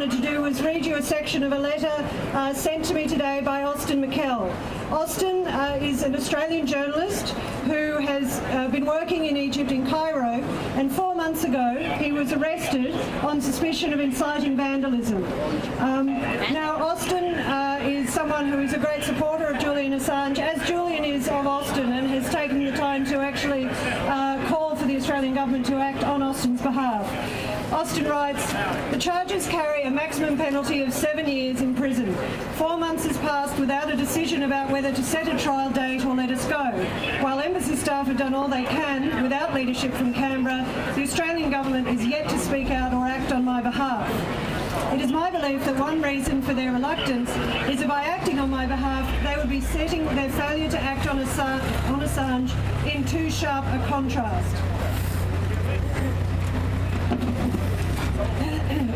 wanted to do was read you a section of a letter sent to me today by MacKell. Austin is an Australian journalist who has been working in Egypt in Cairo, and 4 months ago he was arrested on suspicion of inciting vandalism. Now Austin is someone who is a great supporter of Julian Assange, as Julian is of Austin, and has taken the time to actually call for the Australian government to act on Austin's behalf. Austin writes, "The charges carry a maximum penalty of 7 years in prison. 4 months has passed without a decision about whether to set a trial date or let us go. While embassy staff have done all they can without leadership from Canberra, the Australian government is yet to speak out or act on my behalf. It is my belief that one reason for their reluctance is that by acting on my behalf, they would be setting their failure to act on Assange in too sharp a contrast.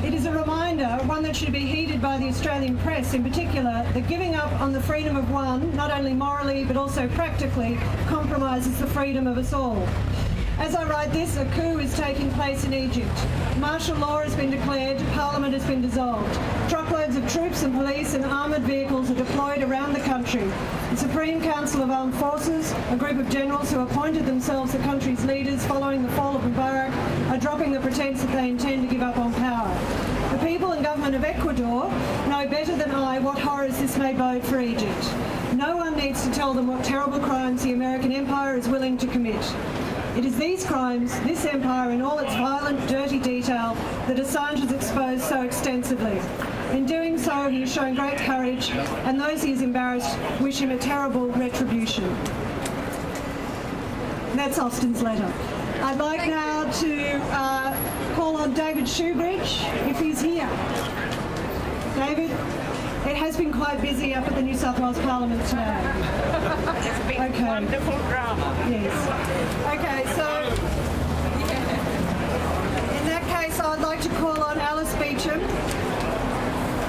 It is a reminder, one that should be heeded by the Australian press in particular, that giving up on the freedom of one, not only morally but also practically, compromises the freedom of us all. As I write this, a coup is taking place in Egypt. Martial law has been declared, Parliament has been dissolved. Truckloads of troops and police and armoured vehicles are deployed around the country. The Supreme Council of Armed Forces, a group of generals who appointed themselves the country's leaders following the fall of Mubarak, are dropping the pretence that they intend to give up on power. The people and government of Ecuador know better than I what horrors this may bode for Egypt. No one needs to tell them what terrible crimes the American empire is willing to commit. It is these crimes, this empire in all its violent, dirty detail, that Assange has exposed so extensively. In doing so, he has shown great courage, and those he has embarrassed wish him a terrible retribution." That's Austin's letter. I'd like now to call on David Shoebridge, if he's here. David? It has been quite busy up at the New South Wales Parliament today. It's been wonderful drama. Yes. Okay, so in that case, I'd like to call on Alice Beecham,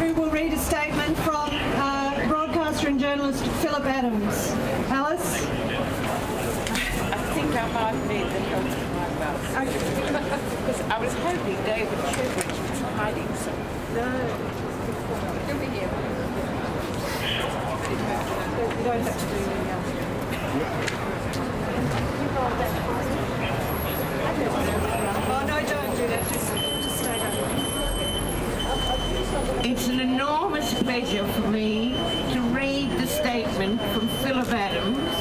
who will read a statement from broadcaster and journalist Phillip Adams. Alice? I think I might need the help of my bus. Because I was hoping David Shoebridge was hiding something. No. He'll be here. You don't have to do anything else. Oh no, don't do that. Just stay down. It's an enormous pleasure for me to read the statement from Phillip Adams,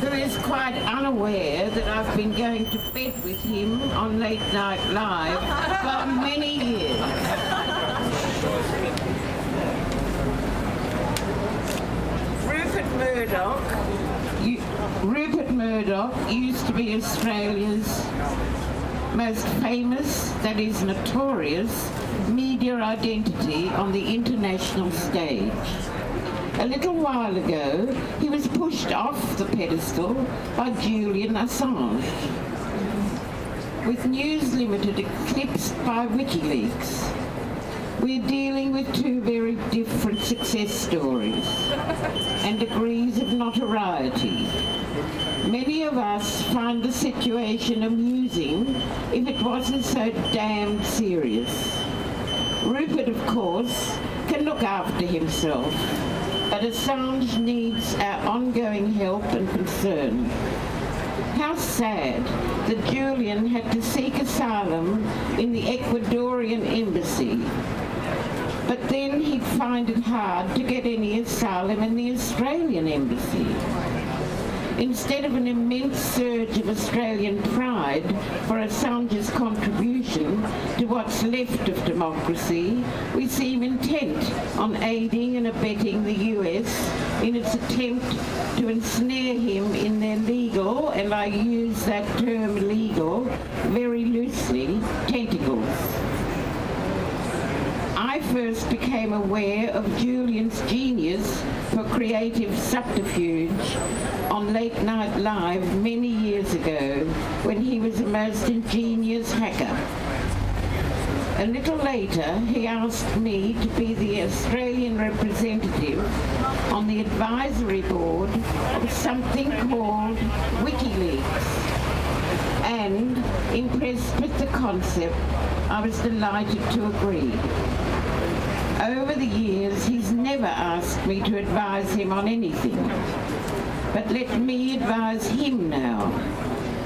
who is quite unaware that I've been going to bed with him on Late Night Live for many years. Rupert Murdoch used to be Australia's most famous, that is notorious, media identity on the international stage. A little while ago, he was pushed off the pedestal by Julian Assange, with News Limited eclipsed by Wikileaks. We're dealing with two very different success stories and degrees of notoriety. Many of us find the situation amusing if it wasn't so damned serious. Rupert, of course, can look after himself, but Assange needs our ongoing help and concern. How sad that Julian had to seek asylum in the Ecuadorian embassy, but then he'd find it hard to get any asylum in the Australian embassy. Instead of an immense surge of Australian pride for Assange's contribution to what's left of democracy, we seem intent on aiding and abetting the US in its attempt to ensnare him in their legal, and I use that term legal very loosely, tentacles. I first became aware of Julian's genius for creative subterfuge on Late Night Live many years ago when he was a most ingenious hacker. A little later, he asked me to be the Australian representative on the advisory board of something called Wikileaks. And, impressed with the concept, I was delighted to agree. over the years, he's never asked me to advise him on anything. But let me advise him now,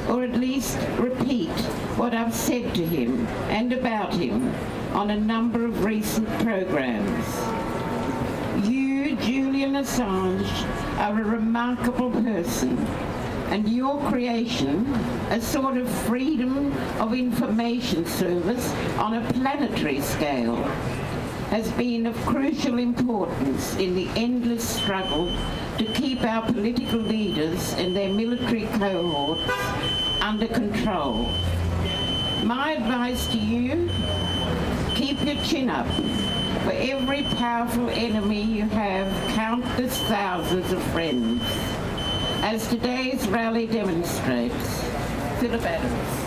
or at least repeat what I've said to him and about him on a number of recent programs. You, Julian Assange, are a remarkable person, and your creation, a sort of freedom of information service on a planetary scale, has been of crucial importance in the endless struggle to keep our political leaders and their military cohorts under control. My advice to you, keep your chin up. For every powerful enemy you have countless thousands of friends. As today's rally demonstrates, Phillip.